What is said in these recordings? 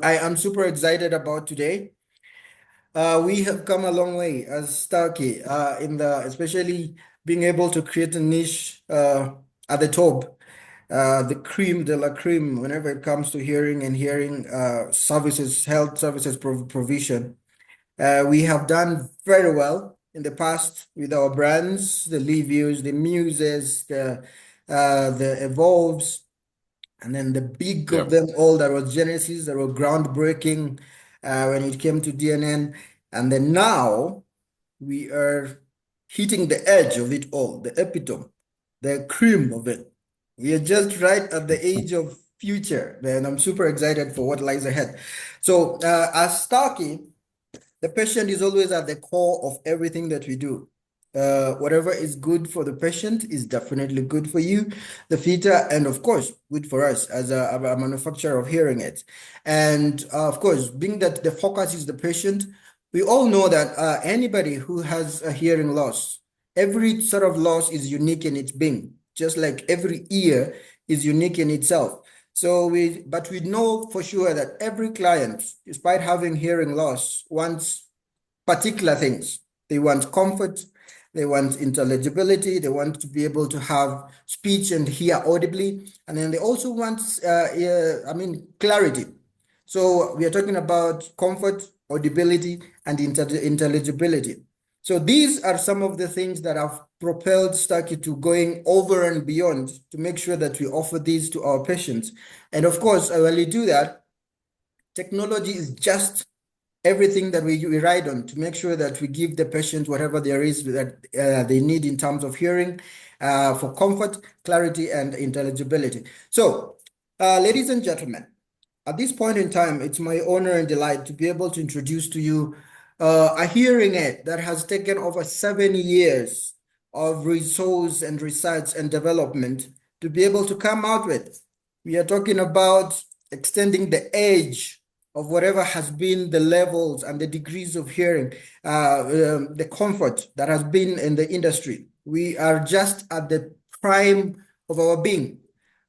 I am super excited about today. We have come a long way as Starkey especially being able to create a niche at the top, the cream de la cream whenever it comes to hearing services, health services provision. We have done very well in the past with our brands, the Livius, the Muses, the Evolves. And then the big Yeah. of them all, that was Genesis, that were groundbreaking when it came to DNN. And then now we are hitting the edge of it all, the epitome, the cream of it. We are just right at the age of future, and I'm super excited for what lies ahead. So, as Starkey, the patient is always at the core of everything that we do. Whatever is good for the patient is definitely good for you, the fitter, and of course, good for us as a manufacturer of hearing aids. And of course, being that the focus is the patient, we all know that anybody who has a hearing loss, every sort of loss is unique in its being, just like every ear is unique in itself. But we know for sure that every client, despite having hearing loss, wants particular things. They want comfort, they want intelligibility, they want to be able to have speech and hear audibly, and then they also want, clarity. So we are talking about comfort, audibility, and intelligibility. So these are some of the things that have propelled Starkey to going over and beyond to make sure that we offer these to our patients. And of course, while we do that, technology is just everything that we ride on to make sure that we give the patient whatever there is that they need in terms of hearing for comfort, clarity, and intelligibility. So, ladies and gentlemen, at this point in time, it's my honor and delight to be able to introduce to you a hearing aid that has taken over 7 years of resource and research and development to be able to come out with. We are talking about extending the age of whatever has been the levels and the degrees of hearing, the comfort that has been in the industry. We are just at the prime of our being.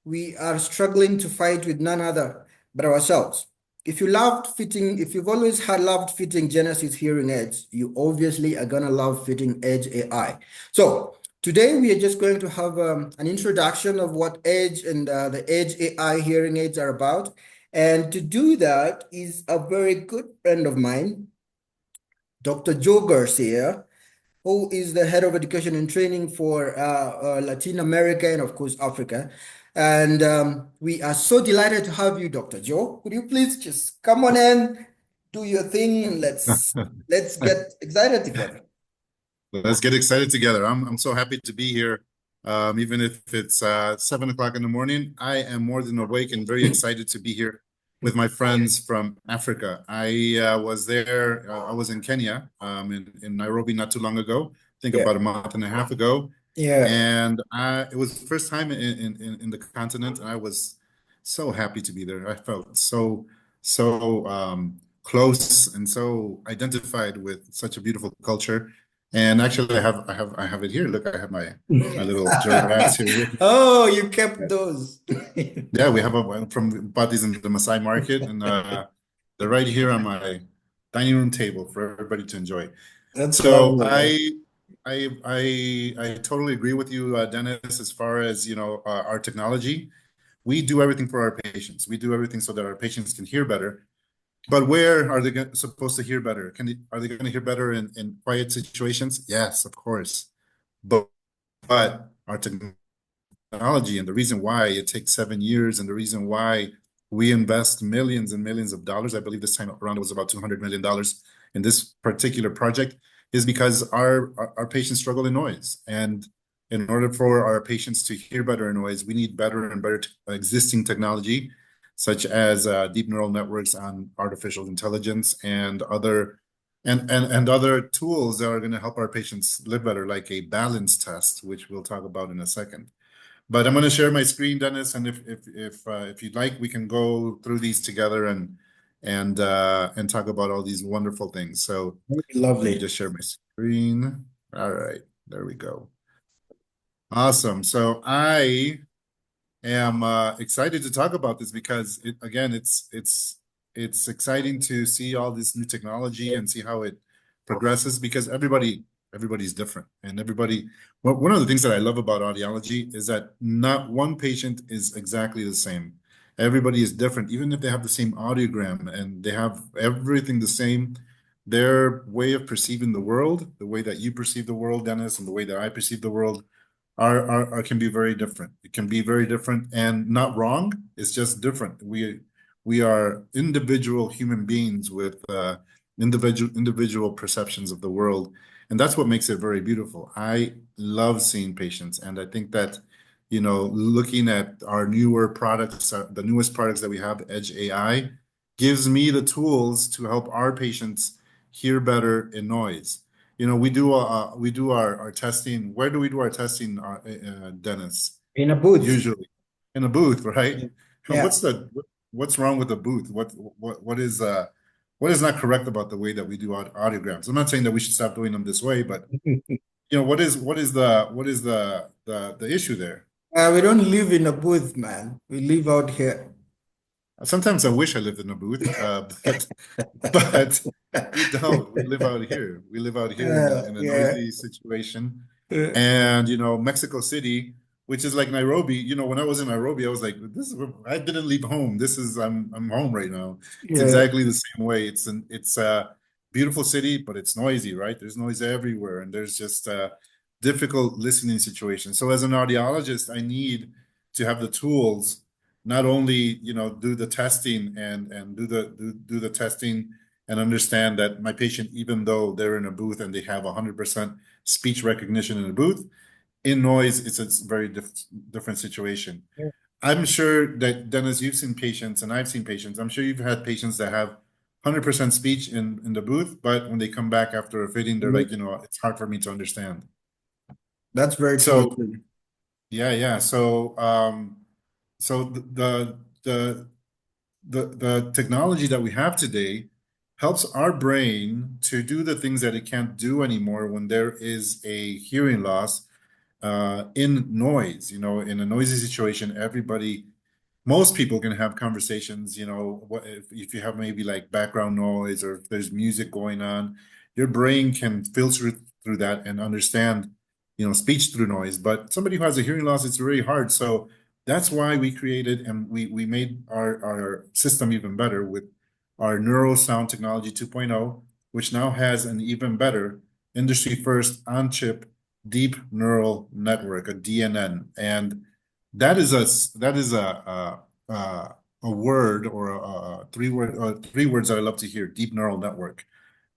We are struggling to fight with none other but ourselves. If you've always had loved fitting Genesis hearing aids, you obviously are gonna love fitting Edge AI. So today we are just going to have an introduction of what Edge and the Edge AI hearing aids are about. And to do that is a very good friend of mine, Dr. Joe Garcia, who is the head of education and training for Latin America and of course Africa. And we are so delighted to have you, Dr. Joe. Could you please just come on in, do your thing, and let's get excited together. Let's get excited together. I'm so happy to be here. Even if it's 7 o'clock in the morning, I am more than awake and very excited to be here with my friends from Africa. I was there, I was in Kenya, in Nairobi not too long ago, I think Yeah, about a month and a half ago. yeah. And it was the first time in the continent, and I was so happy to be there. I felt so close and so identified with such a beautiful culture. And actually, I have it here. Look, I have my little giraffes here with me. Oh, you kept those. Yeah, we have from bought these in the Maasai market, and they're right here on my dining room table for everybody to enjoy. That's So lovely. I totally agree with you, Dennis, as far as our technology. We do everything for our patients. We do everything so that our patients can hear better. But where are they supposed to hear better? Are they going to hear better in quiet situations? Yes, of course. But our technology and the reason why it takes 7 years and the reason why we invest millions and millions of dollars, I believe this time around it was about $200 million in this particular project, is because our patients struggle in noise. And in order for our patients to hear better in noise, we need better and better existing technology, such as deep neural networks and artificial intelligence and other tools that are going to help our patients live better, like a balance test, which we'll talk about in a second. But I'm going to share my screen, Dennis, and if you'd like, we can go through these together and talk about all these wonderful things. So let me Lovely. just share my screen. All right, there we go. Awesome. So I am excited to talk about this because again, it's it's exciting to see all this new technology and see how it progresses because everybody's different and everybody. Well, one of the things that I love about audiology is that not one patient is exactly the same. Everybody is different, even if they have the same audiogram and they have everything the same. Their way of perceiving the world, the way that you perceive the world, Dennis, and the way that I perceive the world are can be very different. It can be very different and not wrong. It's just different. We are individual human beings with individual perceptions of the world, and that's what makes it very beautiful. I love seeing patients, and I think that looking at our newer products, the newest products that we have, Edge AI, gives me the tools to help our patients hear better in noise. We do our testing. Where do we do our testing, Dennis? In a booth. Usually in a booth, right? And Yeah. what's wrong with the booth? What is not correct about the way that we do audiograms? I'm not saying that we should stop doing them this way, but what is the issue there? We don't live in a booth, man. We live out here. Sometimes I wish I lived in a booth, but we don't. We live out here. We live out here in a Yeah. noisy situation. Yeah. And Mexico City, which is like Nairobi. When I was in Nairobi, I was like, I didn't leave home. I'm home right now. It's Yeah. exactly the same way. It's a beautiful city, but it's noisy, right? There's noise everywhere, and there's just difficult listening situations. So as an audiologist, I need to have the tools not only do the testing and do the testing and understand that my patient, even though they're in a booth and they have 100% speech recognition in a booth, in noise it's a very different situation. Yeah. I'm sure that, Dennis, you've seen patients and I've seen patients. I'm sure you've had patients that have 100% speech in the booth, but when they come back after a fitting, they're like, it's hard for me to understand. That's very true So too. yeah. So the technology that we have today helps our brain to do the things that it can't do anymore when there is a hearing loss in noise. In a noisy situation, most people can have conversations. If you have maybe like background noise or if there's music going on, your brain can filter through that and understand, speech through noise. But somebody who has a hearing loss, it's really hard. So that's why we created and we made our system even better with our neurosound technology 2.0, which now has an even better industry first on-chip deep neural network, a DNN. And that is a word or three words that I love to hear: deep neural network,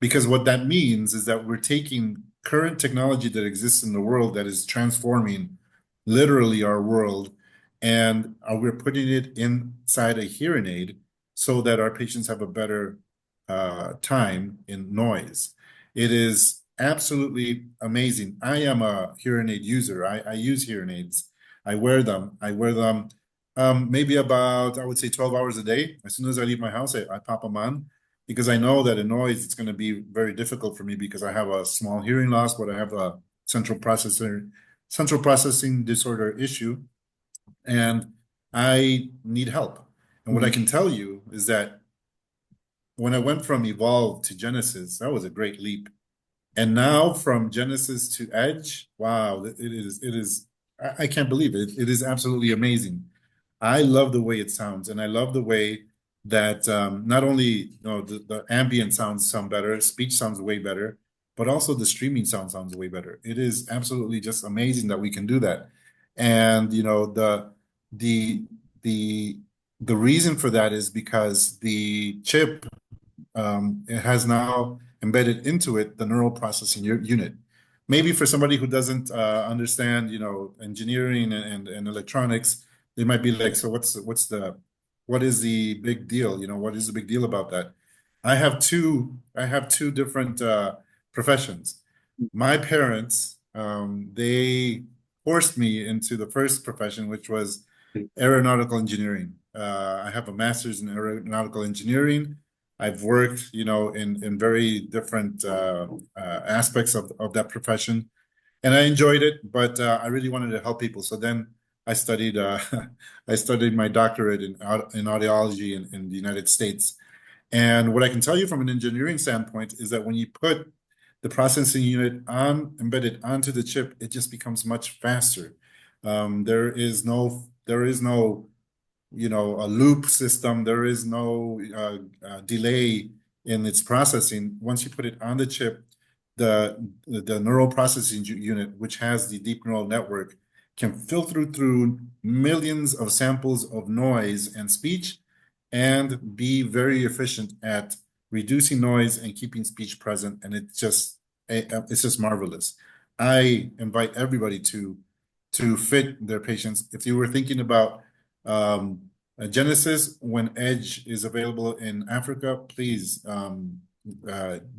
because what that means is that we're taking current technology that exists in the world that is transforming literally our world, and we're putting it inside a hearing aid so that our patients have a better time in noise. It is absolutely amazing. I am a hearing aid user. I use hearing aids. I wear them. Maybe about, I would say, 12 hours a day. As soon as I leave my house, I pop them on because I know that in noise, it's going to be very difficult for me because I have a small hearing loss, but I have a central processing disorder issue, and I need help. And what I can tell you is that when I went from Evolve to Genesis, that was a great leap. And now from Genesis to Edge, wow, I can't believe it. It is absolutely amazing. I love the way it sounds, and I love the way that not only the ambient sounds sound better, speech sounds way better, but also the streaming sounds way better. It is absolutely just amazing that we can do that. And the the the reason for that is because the chip, it has now embedded into it the neural processing unit. Maybe for somebody who doesn't understand, engineering and electronics, they might be like, so what is the big deal? What is the big deal about that? I have two different professions. My parents, they forced me into the first profession, which was aeronautical engineering. I have a master's in aeronautical engineering. I've worked, in very different aspects of that profession, and I enjoyed it. But I really wanted to help people. So then I studied I studied my doctorate in audiology in the United States, And what I can tell you from an engineering standpoint is that when you put the processing unit on embedded onto the chip, it just becomes much faster. There is no a loop system. There is no delay in its processing. Once you put it on the chip, the neural processing unit, which has the deep neural network, can filter through millions of samples of noise and speech and be very efficient at reducing noise and keeping speech present. And it's just marvelous. I invite everybody to fit their patients. If you were thinking about Genesis, when Edge is available in Africa, please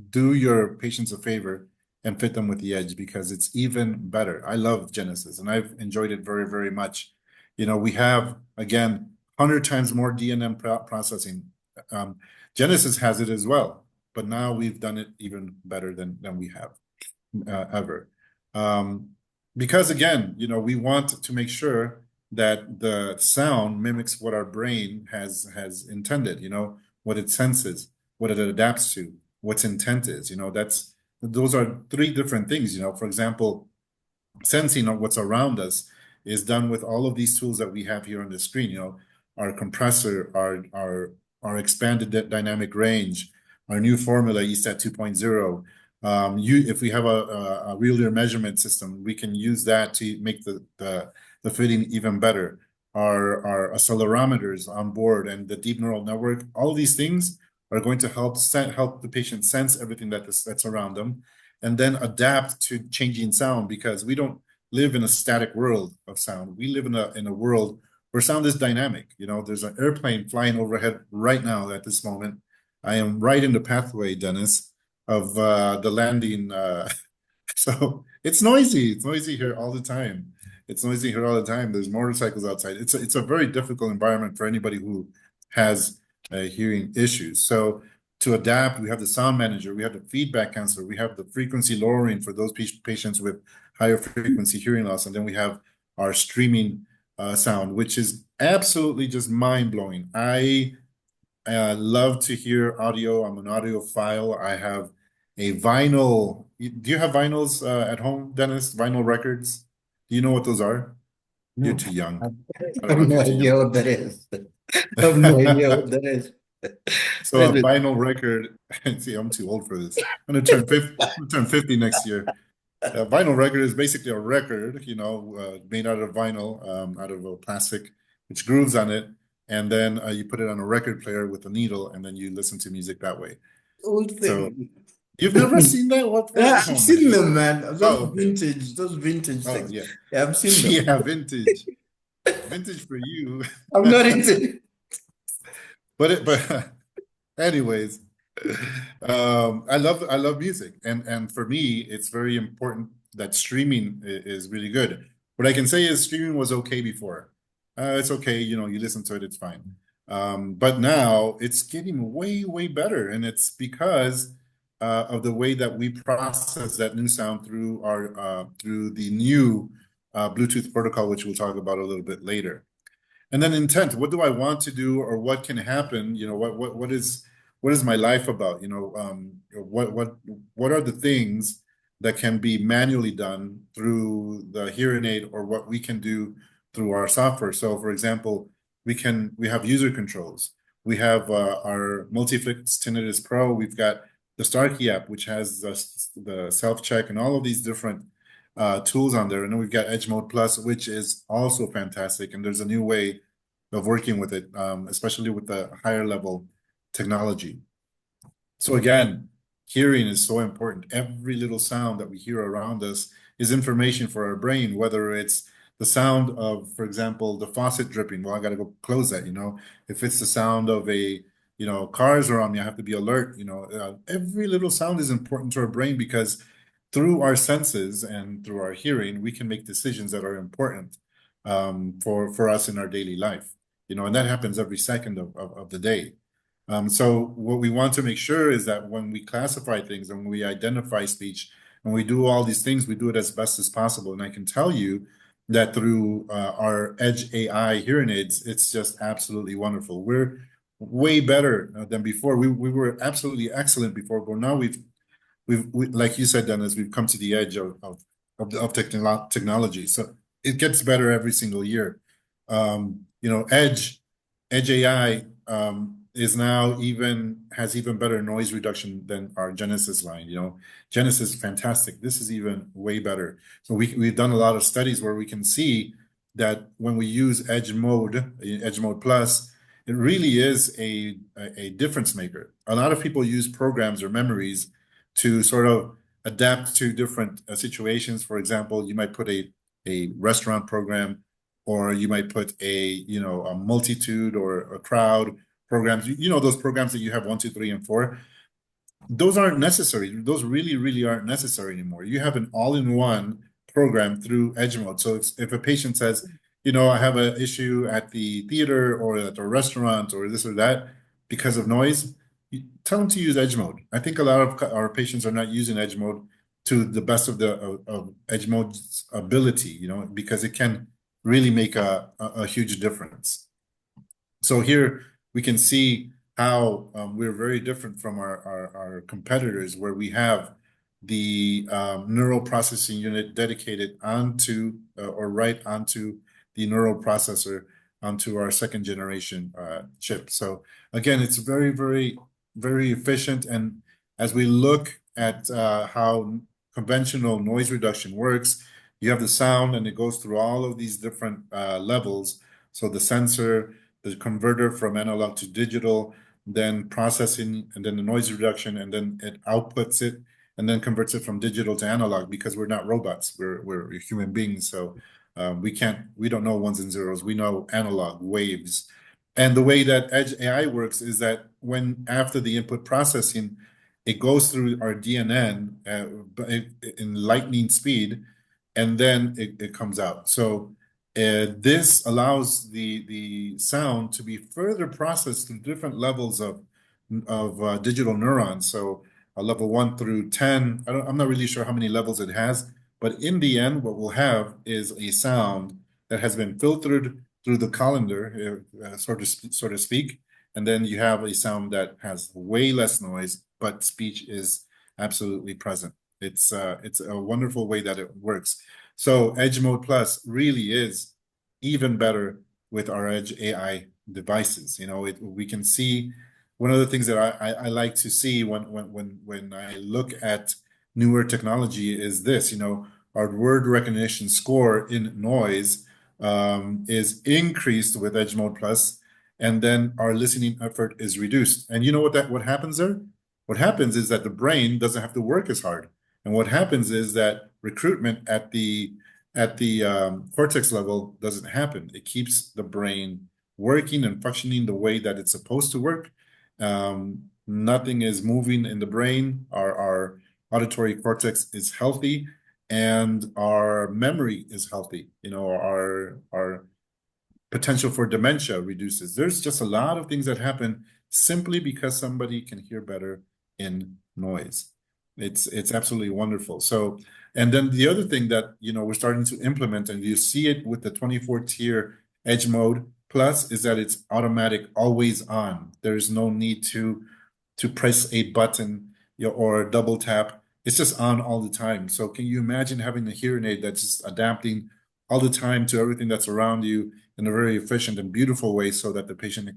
do your patients a favor and fit them with the Edge, because it's even better. I love Genesis and I've enjoyed it very, very much. We have, again, 100 times more DNM processing. Genesis has it as well, but now we've done it even better than we have ever. Because again, we want to make sure that the sound mimics what our brain has intended, what it senses, what it adapts to, what's intent is. Those are three different things. For example, sensing of what's around us is done with all of these tools that we have here on the screen. Our compressor, our expanded dynamic range, our new formula ESTAT 2.0. If we have a real-ear measurement system, we can use that to make the fitting even better. Our accelerometers on board and the deep neural network, all these things are going to help the patient sense everything that's around them, and then adapt to changing sound, because we don't live in a static world of sound. We live in a world where sound is dynamic. There's an airplane flying overhead right now at this moment. I am right in the pathway, Dennis, of the landing. So it's noisy. It's noisy here all the time. There's motorcycles outside. It's a very difficult environment for anybody who has hearing issues. So to adapt, we have the sound manager, we have the feedback counselor, we have the frequency lowering for those patients with higher frequency hearing loss, and then we have our streaming sound, which is absolutely just mind-blowing. I love to hear audio. I'm an audiophile. I have a vinyl. Do you have vinyls at home, Dennis? Vinyl records? Do you know what those are? You're No, too young. I I don't have know if no you're too idea young. what that is. I have no idea what that is. So What a is it? vinyl record, see, I'm too old for this. I'm gonna turn 50 next year. A vinyl record is basically a record, made out of vinyl, out of a plastic, which grooves on it, and then you put it on a record player with a needle, and then you listen to music that way. Old So thing. you've never seen that? What? Yeah, Oh I've man. seen them, man. Oh, okay. Those vintage Oh things. yeah. Yeah, I've seen them. Yeah, vintage. Vintage for you. I'm not into. But anyways, I love music, and for me, it's very important that streaming is really good. What I can say is streaming was okay before. It's okay, you listen to it, it's fine. But now it's getting way, way better, and it's because of the way that we process that new sound through the new Bluetooth protocol, which we'll talk about a little bit later. And then intent, what do I want to do, or what can happen? What is my life about? What are the things that can be manually done through the hearing aid, or what we can do through our software? So for example, we have user controls. We have our Multifix Tinnitus Pro. We've got the Starkey app, which has the self-check and all of these different tools on there. And then we've got Edge Mode Plus, which is also fantastic. And there's a new way of working with it, especially with the higher level technology. So again, hearing is so important. Every little sound that we hear around us is information for our brain, whether it's the sound of, for example, the faucet dripping. Well, I got to go close that, If it's the sound of cars around me, I have to be alert, Every little sound is important to our brain, because through our senses and through our hearing, we can make decisions that are important for us in our daily life, and that happens every second of the day. So what we want to make sure is that when we classify things and when we identify speech, when we do all these things, we do it as best as possible. And I can tell you that through our Edge AI hearing aids, it's just absolutely wonderful. way better than before. We were absolutely excellent before, but now like you said, Dennis, we've come to the edge of technology. So it gets better every single year. Edge AI is now has even better noise reduction than our Genesis line. Genesis is fantastic. This is even way better. So we've done a lot of studies where we can see that when we use Edge Mode Plus, it really is a difference maker. A lot of people use programs or memories to sort of adapt to different situations. For example, you might put a restaurant program, or you might put a multitude or a crowd programs. Those programs that you have 1, 2, 3, and 4. Those aren't necessary. Those really, really aren't necessary anymore. You have an all-in-one program through Edge Mode. So if a patient says, I have an issue at the theater or at a restaurant or this or that because of noise, you tell them to use Edge Mode. I think a lot of our patients are not using Edge Mode to the best of Edge Mode's ability, because it can really make a huge difference. So here we can see how we're very different from our competitors, where we have the neural processing unit dedicated onto or right onto the neural processor onto our second generation chip. So again, it's very, very, very efficient. And as we look at how conventional noise reduction works, you have the sound and it goes through all of these different levels. So the sensor, the converter from analog to digital, then processing, and then the noise reduction, and then it outputs it, and then converts it from digital to analog, because we're not robots, we're human beings. So we don't know ones and zeros, we know analog waves. And the way that Edge AI works is that after the input processing, it goes through our DNN in lightning speed, and then it comes out. So this allows the sound to be further processed through different levels of digital neurons. So level 1 through 10, I'm not really sure how many levels it has, but in the end, what we'll have is a sound that has been filtered through the colander, so to speak, and then you have a sound that has way less noise, but speech is absolutely present. It's a wonderful way that it works. So Edge Mode Plus really is even better with our Edge AI devices. We can see one of the things that I like to see when I look at newer technology is this. Our word recognition score in noise is increased with Edge Mode Plus, and then our listening effort is reduced. And you know what happens there? What happens is that the brain doesn't have to work as hard. And what happens is that recruitment at the cortex level doesn't happen. It keeps the brain working and functioning the way that it's supposed to work. Nothing is moving in the brain. Our auditory cortex is healthy, and our memory is healthy. Our potential for dementia reduces. There's just a lot of things that happen simply because somebody can hear better in noise. It's absolutely wonderful. So, and then the other thing that we're starting to implement, and you see it with the 24-tier Edge Mode Plus, is that it's automatic, always on. There's no need to press a button or a double tap. It's just on all the time. So can you imagine having a hearing aid that's just adapting all the time to everything that's around you in a very efficient and beautiful way, so that the patient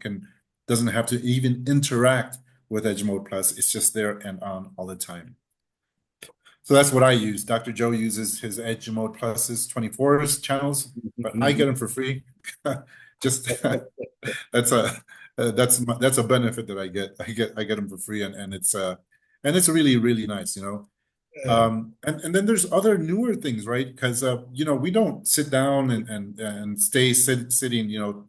doesn't have to even interact with Edge Mode Plus. It's just there and on all the time. So that's what I use. Dr. Joe uses his Edge Mode Plus's 24 channels, but I get them for free. Just that's a benefit that I get. I get them for free, and it's really, really nice, and then there's other newer things, right? Because we don't sit down and stay sitting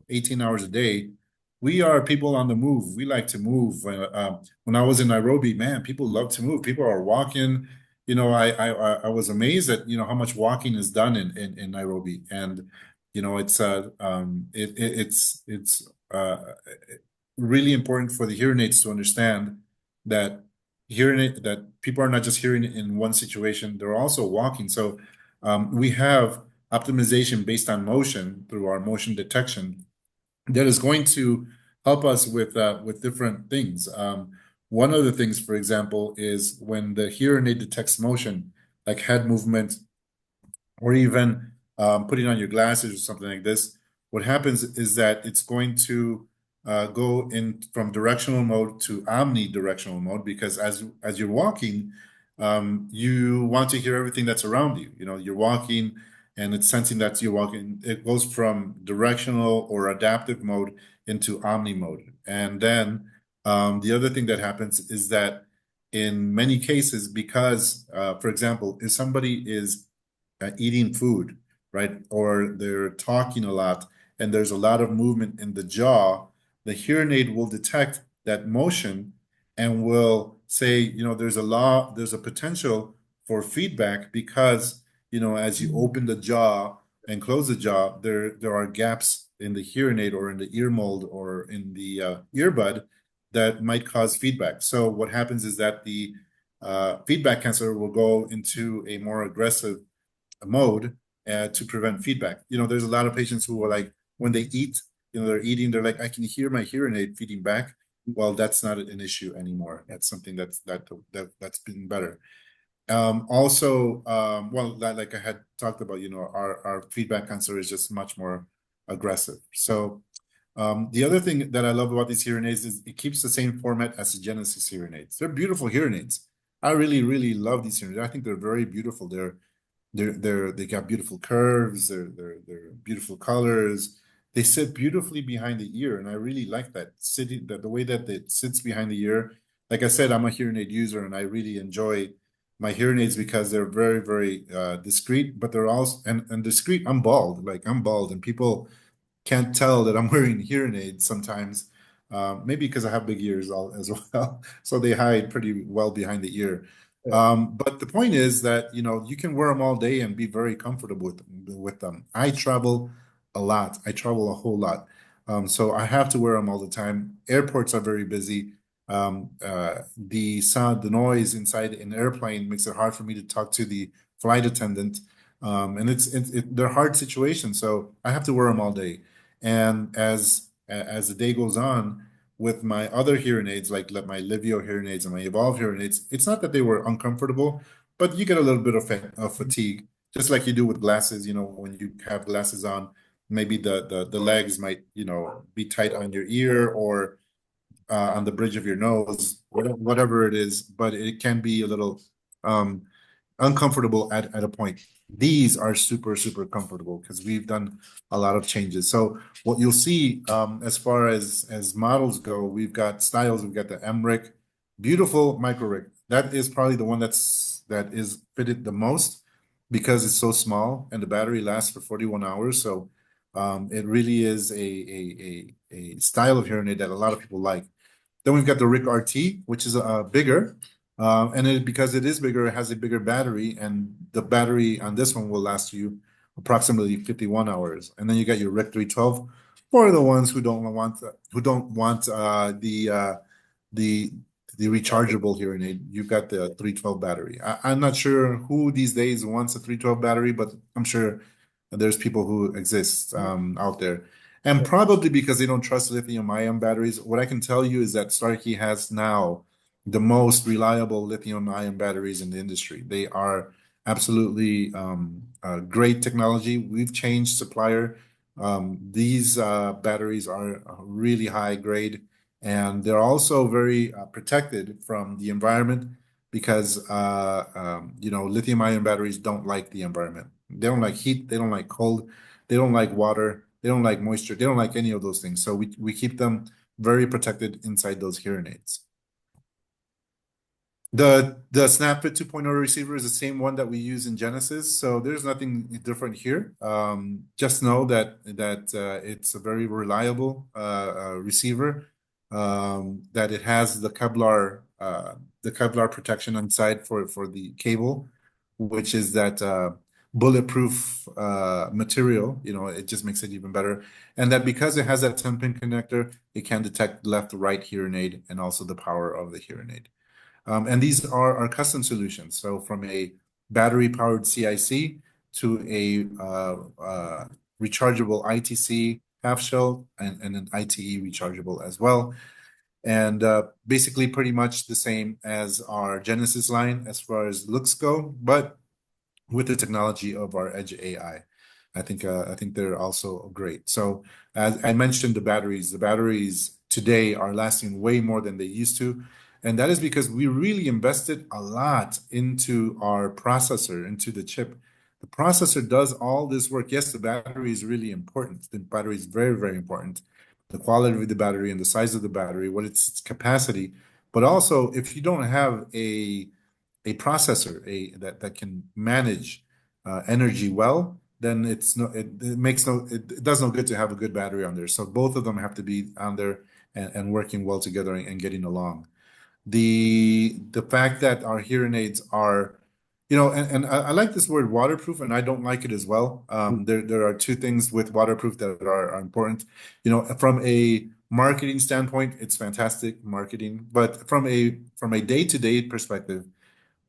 18 hours a day. We are people on the move. We like to move. When I was in Nairobi, man, people love to move. People are walking. I was amazed at how much walking is done in Nairobi, and it's really important for the hearing aids to understand that people are not just hearing it in one situation; they're also walking. So we have optimization based on motion through our motion detection that is going to help us with different things. One of the things, for example, is when the hearing aid detects motion, like head movement, or even putting on your glasses or something like this, what happens is that it's going to go in from directional mode to omnidirectional mode, because as you're walking, you want to hear everything that's around you. You know, you're walking and it's sensing that you're walking. It goes from directional or adaptive mode into omni mode. And then the other thing that happens is that in many cases, because, for example, if somebody is eating food, right? Or they're talking a lot and there's a lot of movement in the jaw, the hearing aid will detect that motion and will say, there's a potential for feedback because, as you open the jaw and close the jaw, there are gaps in the hearing aid or in the ear mold or in the earbud that might cause feedback. So what happens is that the feedback cancellation will go into a more aggressive mode to prevent feedback. There's a lot of patients who are like, when they eat, they're eating, they're like, I can hear my hearing aid feeding back. Well, that's not an issue anymore. That's something that's been better. Well, like I had talked about, our feedback cancellation is just much more aggressive. So the other thing that I love about these hearing aids is it keeps the same format as the Genesis hearing aids. They're beautiful hearing aids. I really, really love these hearing aids. I think they're very beautiful. They got beautiful curves. They're beautiful colors. They sit beautifully behind the ear, and I really like that sitting, the way that it sits behind the ear. Like I said, I'm a hearing aid user, and I really enjoy my hearing aids because they're very, very discreet, but they're also and discreet. I'm bald, and people can't tell that I'm wearing hearing aids sometimes. Maybe because I have big ears as well, so they hide pretty well behind the ear. But the point is that you can wear them all day and be very comfortable with them. I travel a lot. I travel a whole lot, so I have to wear them all the time. Airports are very busy. The sound, the noise inside an airplane makes it hard for me to talk to the flight attendant, and they're hard situations. So I have to wear them all day. And as the day goes on, with my other hearing aids, like my Livio hearing aids and my Evolve hearing aids, it's not that they were uncomfortable, but you get a little bit of fatigue, just like you do with glasses. When you have glasses on, maybe the legs might, be tight on your ear or on the bridge of your nose, whatever it is, but it can be a little um, uncomfortable at a point. These are super, super comfortable because we've done a lot of changes. So what you'll see as far as models go, we've got styles. We've got the MRIC, beautiful micro rig. That is probably the one that is fitted the most because it's so small and the battery lasts for 41 hours. So it really is a style of hearing aid that a lot of people like. Then we've got the RIC RT, which is bigger. Because it is bigger, it has a bigger battery, and the battery on this one will last you approximately 51 hours. And then you got your RIC 312 for the ones who don't want the rechargeable hearing aid. You've got the 312 battery. I'm not sure who these days wants a 312 battery, but I'm sure there's people who exist out there. And probably because they don't trust lithium-ion batteries. What I can tell you is that Starkey has now the most reliable lithium-ion batteries in the industry. They are absolutely great technology. We've changed supplier. These batteries are really high grade, and they're also very protected from the environment because lithium-ion batteries don't like the environment. They don't like heat. They don't like cold. They don't like water. They don't like moisture. They don't like any of those things. So we keep them very protected inside those hearing aids. The SnapFit 2.0 receiver is the same one that we use in Genesis, so there's nothing different here. Just know that it's a very reliable receiver. That it has the Kevlar protection inside for the cable, which is that bulletproof material. It just makes it even better, and that because it has that 10-pin connector, it can detect left, right hearing aid, and also the power of the hearing aid. And these are our custom solutions. So from a battery-powered CIC to a rechargeable ITC half shell, and an ITE rechargeable as well. And basically pretty much the same as our Genesis line as far as looks go, but with the technology of our Edge AI. I think they're also great. So as I mentioned, the batteries today are lasting way more than they used to. And that is because we really invested a lot into our processor, into the chip. The processor does all this work. Yes, the battery is really important. The battery is very, very important. The quality of the battery and the size of the battery, what its capacity. But also, if you don't have a processor that can manage energy well, then it does no good to have a good battery on there. So both of them have to be on there and working well together and getting along. The fact that our hearing aids are, and I like this word waterproof, and I don't like it as well. There are two things with waterproof that are important. From a marketing standpoint, it's fantastic marketing, but from a day-to-day perspective,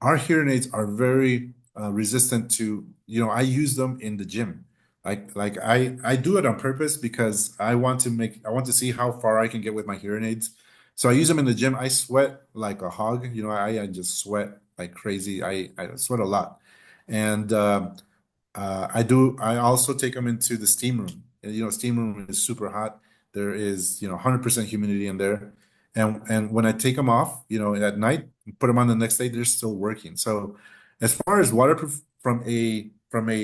our hearing aids are very resistant to, I use them in the gym. I do it on purpose because I want to see how far I can get with my hearing aids. So I use them in the gym. I sweat like a hog. I just sweat like crazy. I sweat a lot. And I also take them into the steam room. And, steam room is super hot. There is, 100% humidity in there. And when I take them off, at night, put them on the next day, they're still working. So as far as waterproof from a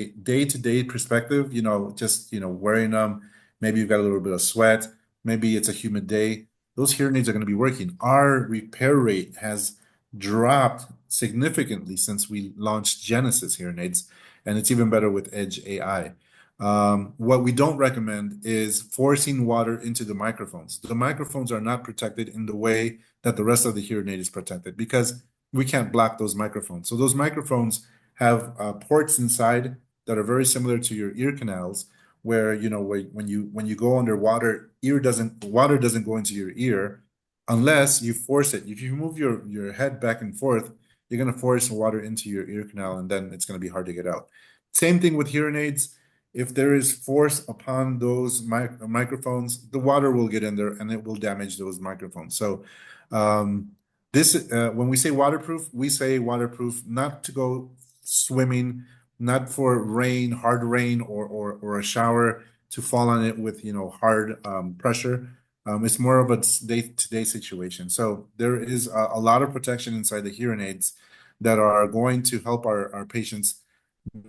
day-to-day perspective, just, wearing them, maybe you've got a little bit of sweat, maybe it's a humid day, those hearing aids are going to be working. Our repair rate has dropped significantly since we launched Genesis hearing aids, and it's even better with Edge AI. What we don't recommend is forcing water into the microphones. The microphones are not protected in the way that the rest of the hearing aid is protected because we can't block those microphones. So those microphones have ports inside that are very similar to your ear canals, where when you go underwater, water doesn't go into your ear unless you force it. If you move your head back and forth, you're going to force water into your ear canal, and then it's going to be hard to get out. Same thing with hearing aids. If there is force upon those microphones, the water will get in there and it will damage those microphones. So, when we say waterproof, we say waterproof not to go swimming, not for rain, hard rain, or a shower to fall on it with hard pressure. It's more of a day-to-day situation. So there is a lot of protection inside the hearing aids that are going to help our patients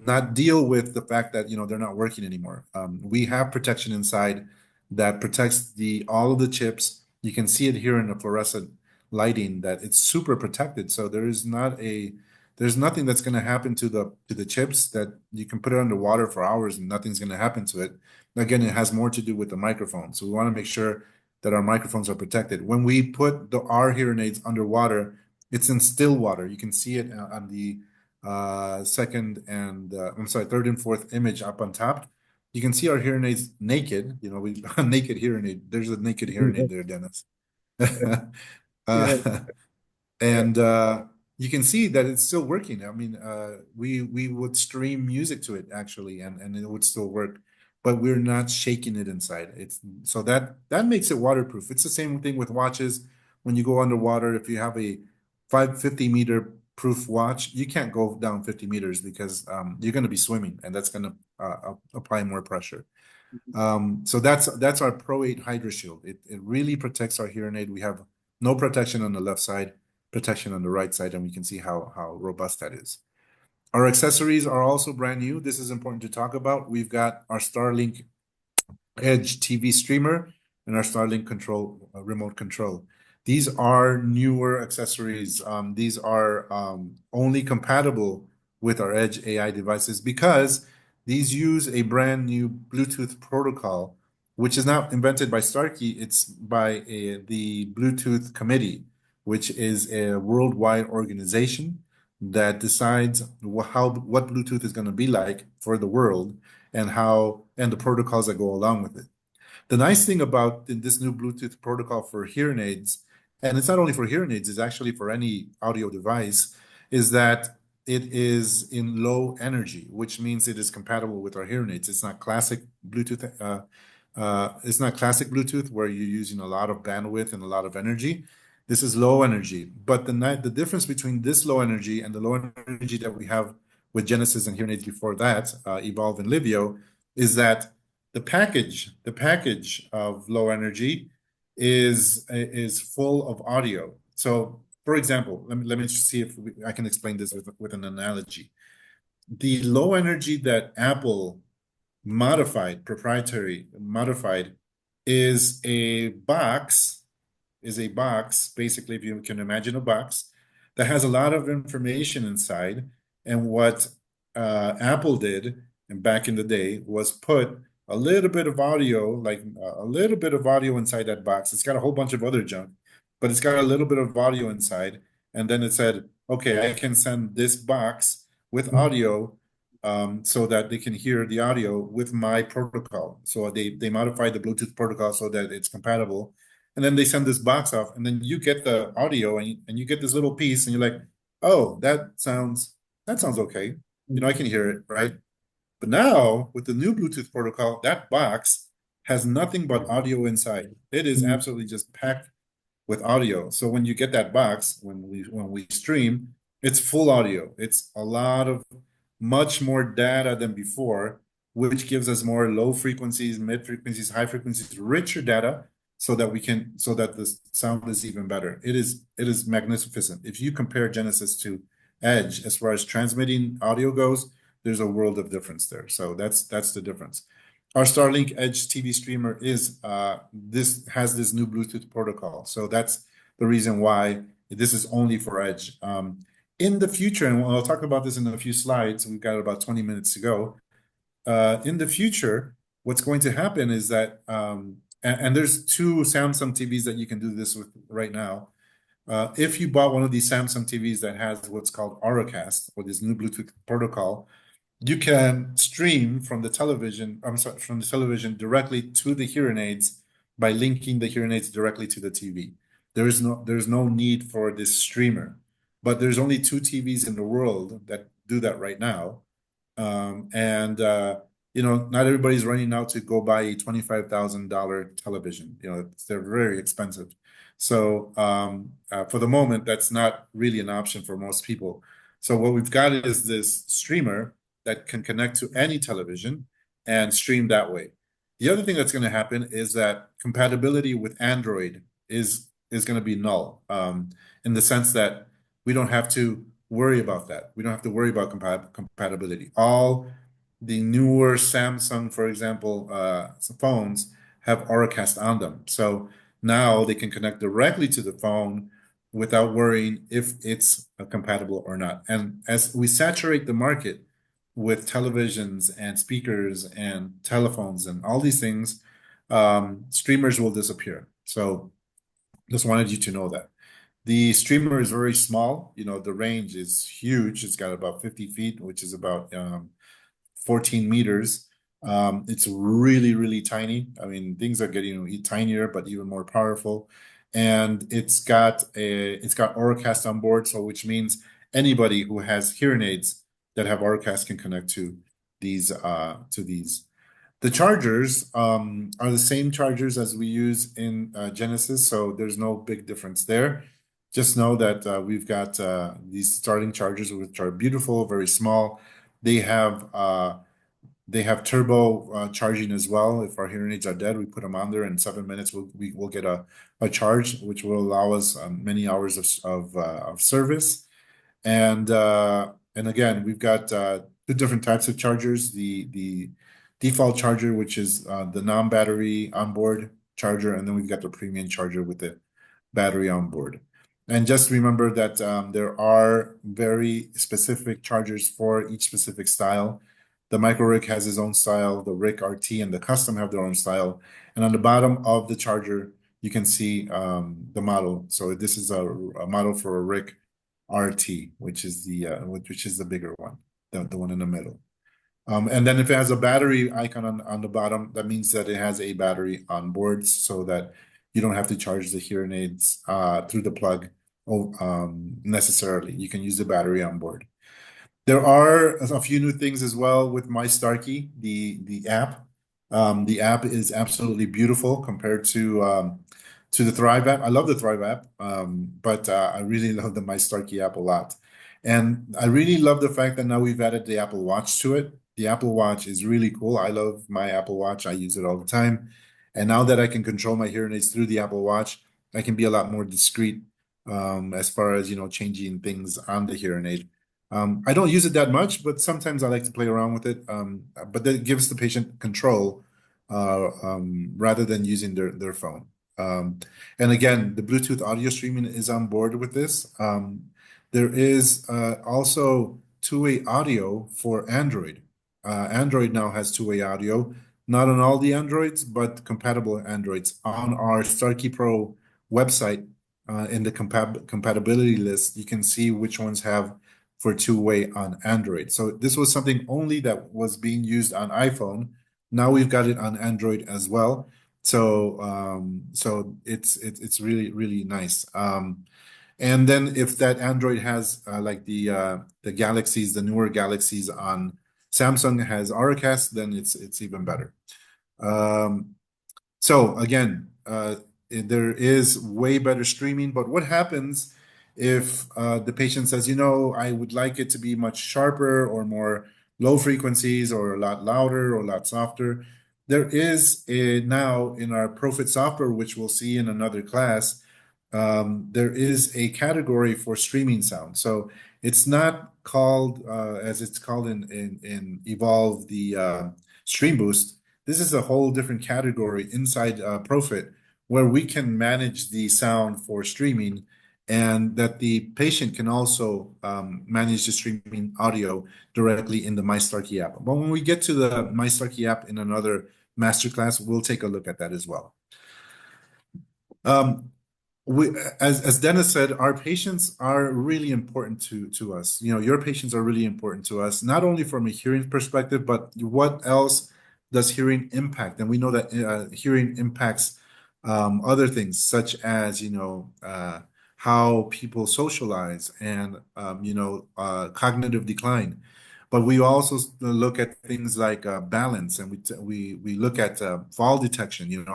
not deal with the fact that they're not working anymore. We have protection inside that protects all of the chips. You can see it here in the fluorescent lighting that it's super protected. So there's nothing that's going to happen to the chips, that you can put it underwater for hours and nothing's going to happen to it. Again, it has more to do with the microphone. So we want to make sure that our microphones are protected. When we put our hearing aids underwater, it's in still water. You can see it on the third and fourth image up on top. You can see our hearing aids naked. We naked hearing aid. There's a naked hearing aid there, Dennis. Yeah. uh, and you can see that it's still working. I mean, we would stream music to it actually, and it would still work, but we're not shaking it inside. It's so that makes it waterproof. It's the same thing with watches. When you go underwater, if you have a 550-meter proof watch, you can't go down 50 meters because you're going to be swimming, and that's going to apply more pressure. So that's our Pro 8 Hydra Shield. It really protects our hearing aid. We have no protection on the left side, protection on the right side, and we can see how robust that is. Our accessories are also brand new. This is important to talk about. We've got our Starlink Edge TV streamer and our Starlink remote control. These are newer accessories. These are only compatible with our Edge AI devices because these use a brand new Bluetooth protocol, which is not invented by Starkey. It's by the Bluetooth Committee, which is a worldwide organization that decides what Bluetooth is going to be like for the world, and the protocols that go along with it. The nice thing about this new Bluetooth protocol for hearing aids, and it's not only for hearing aids, it's actually for any audio device, is that it is in low energy, which means it is compatible with our hearing aids. It's not classic Bluetooth It's not classic Bluetooth where you're using a lot of bandwidth and a lot of energy. This is low energy. But the difference between this low energy and the low energy that we have with Genesis and hearing aids before that, Evolve and Livio, is that the package of low energy is full of audio. So, for example, let me see if I can explain this with an analogy. The low energy that Apple proprietary modified, is a box, basically, if you can imagine a box that has a lot of information inside. And what Apple did, and back in the day, was put a little bit of audio, like a little bit of audio inside that box. It's got a whole bunch of other junk, but it's got a little bit of audio inside. And then it said, okay, I can send this box with audio, so that they can hear the audio with my protocol. So they modified the Bluetooth protocol so that it's compatible. And then they send this box off, and then you get the audio, and you get this little piece, and you're like, oh, that sounds okay. I can hear it, right? But now with the new Bluetooth protocol, that box has nothing but audio inside. It is absolutely just packed with audio. So when you get that box, when we stream, it's full audio. It's a lot of much more data than before, which gives us more low frequencies, mid frequencies, high frequencies, richer data, so that the sound is even better. It is magnificent. If you compare Genesis to Edge as far as transmitting audio goes, there's a world of difference there. So that's the difference. Our Starlink Edge TV streamer this has this new Bluetooth protocol. So that's the reason why this is only for Edge. In the future, and I'll talk about this in a few slides, we've got about 20 minutes to go. In the future, what's going to happen is that, and there's two Samsung TVs that you can do this with right now. If you bought one of these Samsung TVs that has what's called Auracast, or this new Bluetooth protocol, you can stream from the television, from the television directly to the hearing aids by linking the hearing aids directly to the TV. There's no need for this streamer, but there's only two TVs in the world that do that right now. And not everybody's running out to go buy a $25,000 television. They're very expensive. So for the moment, that's not really an option for most people. So what we've got is this streamer that can connect to any television and stream that way. The other thing that's going to happen is that compatibility with Android is going to be null, in the sense that we don't have to worry about that. We don't have to worry about compatibility. All the newer Samsung, for example, phones have Auracast on them. So now they can connect directly to the phone without worrying if it's compatible or not. And as we saturate the market with televisions and speakers and telephones and all these things, streamers will disappear. So just wanted you to know that. The streamer is very small. The range is huge. It's got about 50 feet, which is about 14 meters. It's really, really tiny. I mean, things are getting tinier, but even more powerful. And it's got Auracast on board, so which means anybody who has hearing aids that have Auracast can connect to these. The chargers are the same chargers as we use in Genesis, so there's no big difference there. Just know that we've got these starting chargers, which are beautiful, very small. They have turbo charging as well. If our hearing aids are dead, we put them on there. In 7 minutes, we'll get a charge, which will allow us many hours of service. And again, we've got two different types of chargers. The default charger, which is the non-battery onboard charger, and then we've got the premium charger with the battery on board. And just remember that there are very specific chargers for each specific style. The Micro Rig has its own style, the Rig RT and the Custom have their own style. And on the bottom of the charger, you can see the model. So this is a model for a Rig RT, which is the bigger one, the one in the middle. And then if it has a battery icon on the bottom, that means that it has a battery on board, so that you don't have to charge the hearing aids through the plug necessarily. You can use the battery on board. There are a few new things as well with My Starkey, the app. The app is absolutely beautiful compared to the Thrive app. I love the Thrive app, but I really love the My Starkey app a lot. And I really love the fact that now we've added the Apple Watch to it. The Apple Watch is really cool. I love my Apple Watch. I use it all the time. And now that I can control my hearing aids through the Apple Watch, I can be a lot more discreet as far as, changing things on the hearing aid. I don't use it that much, but sometimes I like to play around with it. But that gives the patient control rather than using their phone. Um, and again, the Bluetooth audio streaming is on board with this. There is also two-way audio for Android. Android now has two-way audio, not on all the Androids, but compatible Androids. On our Starkey Pro website, in the compatibility list, you can see which ones have for two-way on Android. So this was something only that was being used on iPhone. Now we've got it on Android as well. So it's really really nice. And then if that Android has like the Galaxies, the newer Galaxies on Samsung has Auracast, then it's even better. Um, so again, there is way better streaming, but what happens if the patient says, I would like it to be much sharper or more low frequencies or a lot louder or a lot softer? There is now in our Profit software, which we'll see in another class, there is a category for streaming sound. So it's not called as it's called in Evolve the Stream Boost. This is a whole different category inside Profit where we can manage the sound for streaming and that the patient can also manage the streaming audio directly in the MyStarkey app. But when we get to the MyStarkey app in another masterclass, we'll take a look at that as well. Um, as Dennis said, our patients are really important to us. Your patients are really important to us, not only from a hearing perspective, but what else does hearing impact? And we know that hearing impacts other things, such as how people socialize and cognitive decline. But we also look at things like balance, and we look at fall detection.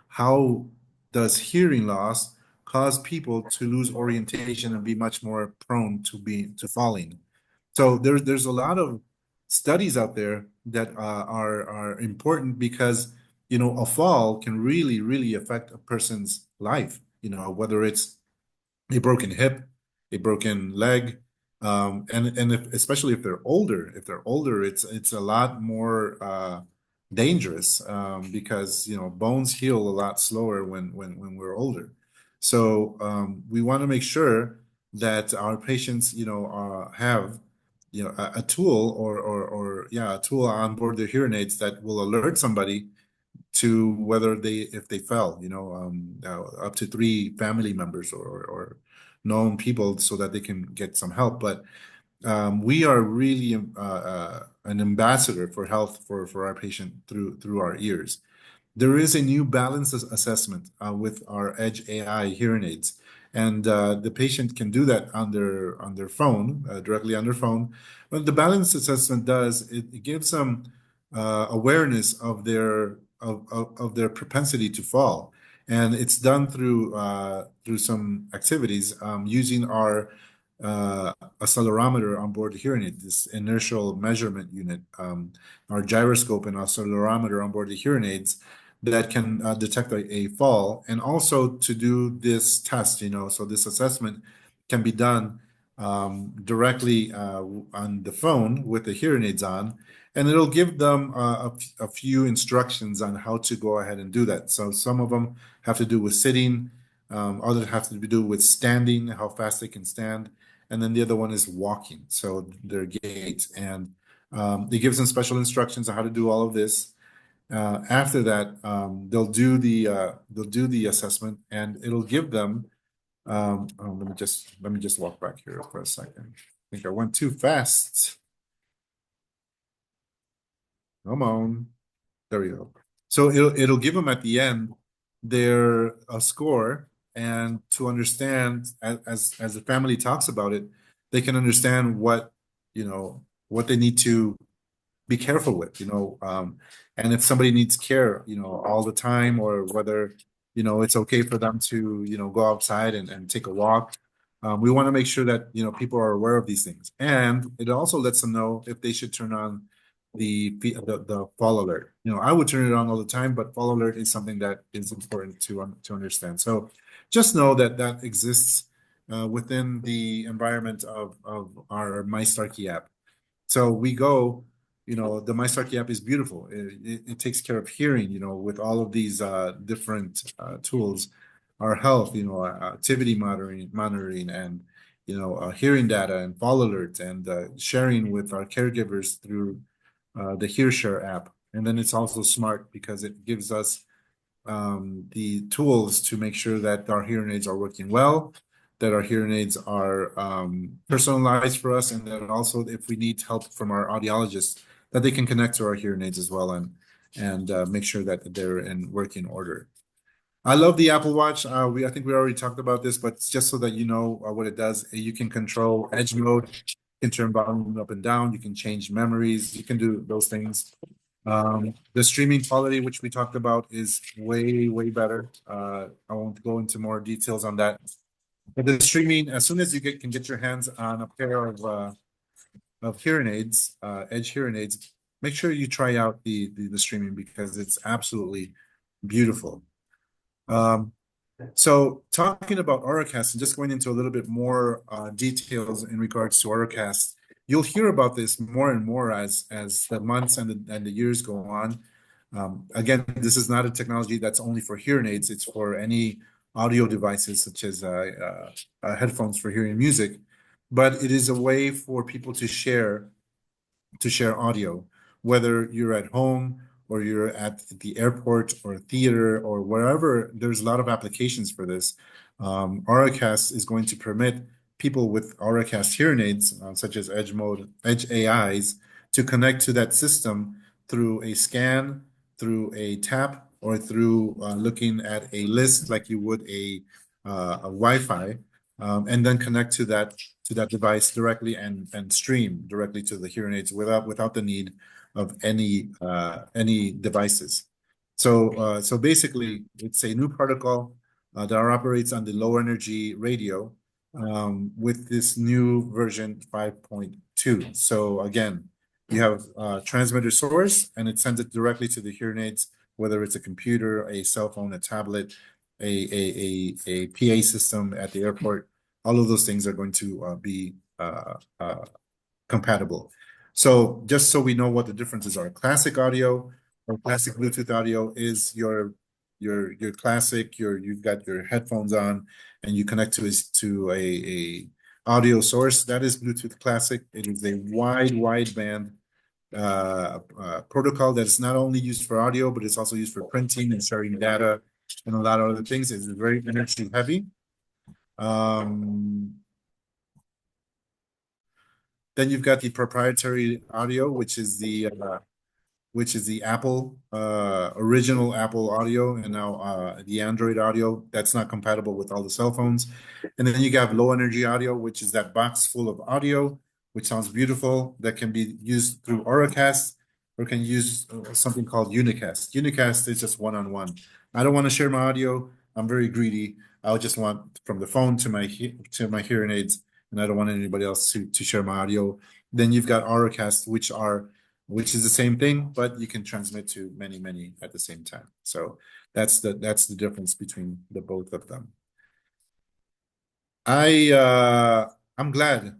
How does hearing loss cause people to lose orientation and be much more prone to falling. So there's a lot of studies out there that are important because a fall can really really affect a person's life. Whether it's a broken hip, a broken leg, and especially if they're older, it's a lot more dangerous because bones heal a lot slower when we're older. So we want to make sure that our patients, have a tool or a tool on board their hearing aids that will alert somebody to whether if they fell, up to 3 family members or known people so that they can get some help. But we are really an ambassador for health for our patient through our ears. There is a new balance assessment with our Edge AI hearing aids, and the patient can do that on their phone, directly on their phone. What the balance assessment does, it gives them awareness of their propensity to fall, and it's done through some activities using our accelerometer on board the hearing aid, this inertial measurement unit, our gyroscope and accelerometer on board the hearing aids that can detect a fall, and also to do this test, so this assessment can be done directly on the phone with the hearing aids on, and it'll give them a few instructions on how to go ahead and do that. So some of them have to do with sitting, others have to do with standing, how fast they can stand, and then the other one is walking, so their gait, and it gives them special instructions on how to do all of this. After that, they'll do the assessment, and it'll give them. Let me just walk back here for a second. I think I went too fast. Come on, there we go. So it'll give them at the end their score, and to understand as the family talks about it, they can understand what they need to be careful with, and if somebody needs care, all the time, or whether, it's okay for them to, go outside and take a walk. We want to make sure that, people are aware of these things. And it also lets them know if they should turn on the fall alert. I would turn it on all the time, but fall alert is something that is important to understand. So just know that that exists within the environment of our MyStarkey app. So we go, the MyStarkey app is beautiful. It takes care of hearing, with all of these different tools, our health, activity monitoring, and hearing data and fall alerts, and sharing with our caregivers through the HearShare app. And then it's also smart because it gives us the tools to make sure that our hearing aids are working well, that our hearing aids are personalized for us, and that also if we need help from our audiologist, that they can connect to our hearing aids as well, and make sure that they're in working order. I love the Apple Watch. I think we already talked about this, but just so that you know what it does, you can control edge mode, you can turn volume up and down, you can change memories, you can do those things. The streaming quality, which we talked about, is way, way better. I won't go into more details on that. But the streaming, as soon as you can get your hands on a pair of hearing aids, Edge hearing aids, make sure you try out the streaming, because it's absolutely beautiful. So talking about Auracast and just going into a little bit more details in regards to Auracast, you'll hear about this more and more as the months and the years go on. Again, this is not a technology that's only for hearing aids. It's for any audio devices, such as headphones for hearing music. But it is a way for people to share audio, whether you're at home or you're at the airport or theater or wherever. There's a lot of applications for this. Auracast is going to permit people with Auracast hearing aids, such as Edge AIs, to connect to that system through a scan, through a tap, or through looking at a list like you would a Wi-Fi, and then connect to that device directly and stream directly to the hearing aids without the need of any devices. So basically, it's a new protocol that operates on the low energy radio with this new version 5.2. So again, you have a transmitter source, and it sends it directly to the hearing aids, whether it's a computer, a cell phone, a tablet, a PA system at the airport. All of those things are going to be compatible. So just so we know what the differences are, classic audio or classic Bluetooth audio is your classic. You've got your headphones on and you connect to a audio source. That is Bluetooth Classic. It is a wide band protocol that is not only used for audio, but it's also used for printing and sharing data and a lot of other things. It's very energy heavy. Then you've got the proprietary audio, which is the Apple original Apple audio, and now the Android audio that's not compatible with all the cell phones. And then you have low energy audio, which is that box full of audio, which sounds beautiful, that can be used through Auracast, or can use something called Unicast. Unicast is just one-on-one. I don't want to share my audio. I'm very greedy. I just want from the phone to my hearing aids, and I don't want anybody else to share my audio. Then you've got Auracast, which is the same thing, but you can transmit to many at the same time. So that's the difference between the both of them. I'm glad,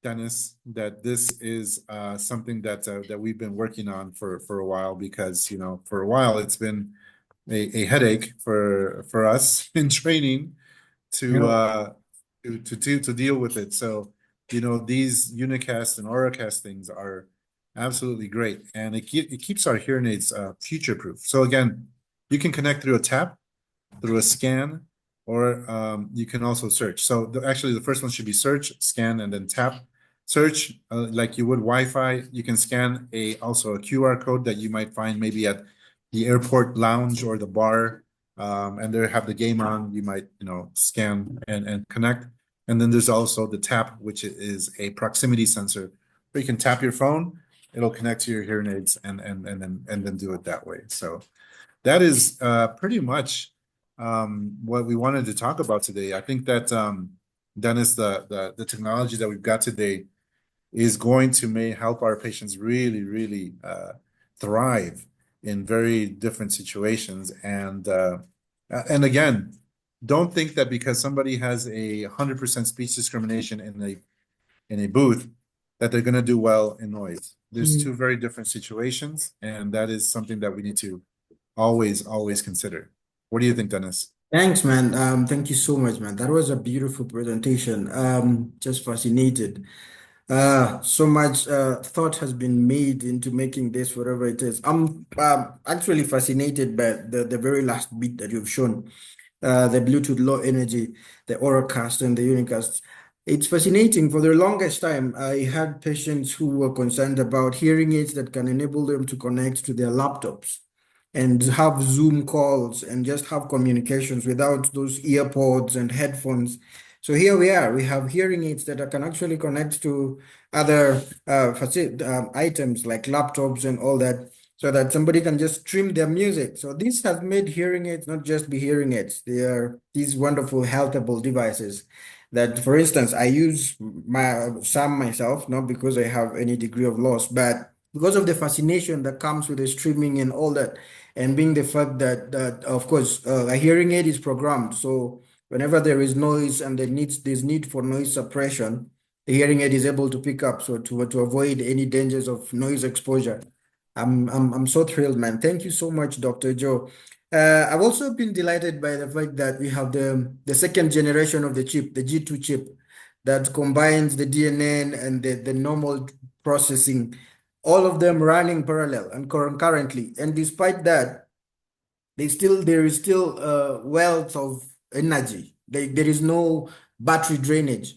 Dennis, that this is something that we've been working on for a while, because for a while it's been a headache for us in training to deal with it. So these Unicast and Auracast things are absolutely great, and it keeps our hearing aids future proof. So again, you can connect through a tap, through a scan, or you can also search. So actually, the first one should be search, scan, and then tap. Search like you would Wi-Fi. You can scan also a QR code that you might find maybe at the airport lounge or the bar, and they have the game on. You might scan and connect. And then there's also the tap, which is a proximity sensor, where you can tap your phone it'll connect to your hearing aids and then do it that way. So that is pretty much what we wanted to talk about today. I think that Dennis, the technology that we've got today is going to may help our patients really thrive in very different situations. And again, don't think that because somebody has 100% speech discrimination in a booth that they're going to do well in noise. There's two very different situations, and that is something that we need to always consider. What do you think, Dennis? Thanks, man. Thank you so much, man. That was a beautiful presentation. Just fascinated. So much thought has been made into making this whatever it is. I'm actually fascinated by the very last bit that you've shown, the Bluetooth Low Energy, the Auracast and the Unicast. It's fascinating. For the longest time, I had patients who were concerned about hearing aids that can enable them to connect to their laptops and have Zoom calls and just have communications without those earpods and headphones. So here we are. We have hearing aids that can actually connect to other items like laptops and all that, so that somebody can just stream their music. So this has made hearing aids not just be hearing aids. They are these wonderful healthable devices that, for instance, I use some myself, not because I have any degree of loss, but because of the fascination that comes with the streaming and all that, and being the fact that of course a hearing aid is programmed. So whenever there is noise and there's need for noise suppression, the hearing aid is able to pick up. So to avoid any dangers of noise exposure. I'm so thrilled, man. Thank you so much, Dr. Joe. I've also been delighted by the fact that we have the second generation of the chip, the G2 chip, that combines the DNN and the normal processing, all of them running parallel and concurrently. And despite that, there is still a wealth of energy. There is no battery drainage.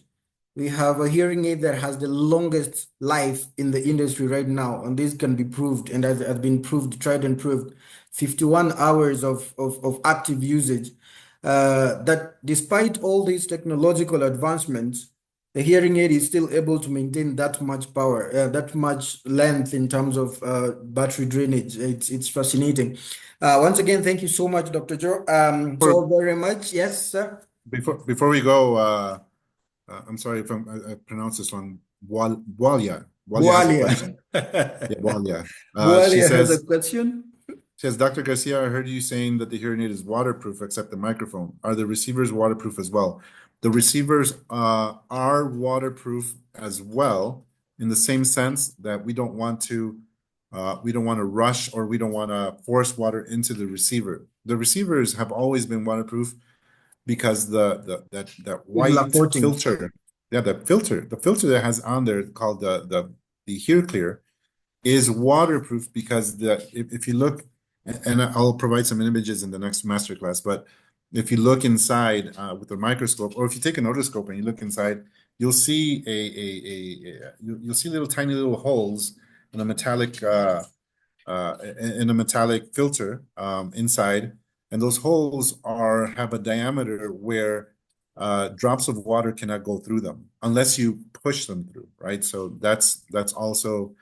We have a hearing aid that has the longest life in the industry right now, and this can be proved and has been proved, tried and proved. 51 hours of active usage. That despite all these technological advancements, the hearing aid is still able to maintain that much power, that much length in terms of battery drainage. It's fascinating. Once again, thank you so much, Dr. Joe. So very much. Yes, sir. Before we go, I'm sorry if I pronounce this one. Walia. Walia has a Bualia. question. Yeah, Walia. She Bualia has a says, question. Dr. Garcia, I heard you saying that the hearing aid is waterproof except the microphone. Are the receivers waterproof as well? The receivers are waterproof as well, in the same sense that we don't want to rush, or we don't want to force water into the receiver. The receivers have always been waterproof because that white filter, yeah, the filter that has on there called the Hear Clear is waterproof because if you look, and I'll provide some images in the next masterclass, but if you look inside with a microscope, or if you take an otoscope and you look inside, you'll see you'll see tiny little holes in a metallic filter inside, and those holes have a diameter where drops of water cannot go through them unless you push them through, right? So that's also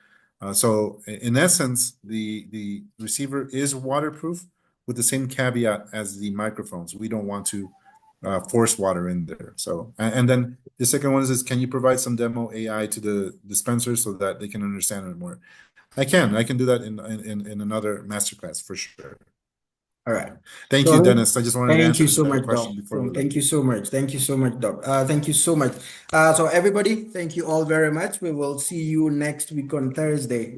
so in essence, the receiver is waterproof with the same caveat as the microphones. We don't want to force water in there. So and then the second one is can you provide some demo AI to the dispensers so that they can understand it more? I can do that in another masterclass for sure. All right. Thank you, Dennis. I just wanted to Thank you answer so that much, Doc. question before we Thank leave. you so much. Thank you so much, Doc. Thank you so much. So everybody, thank you all very much. We will see you next week on Thursday.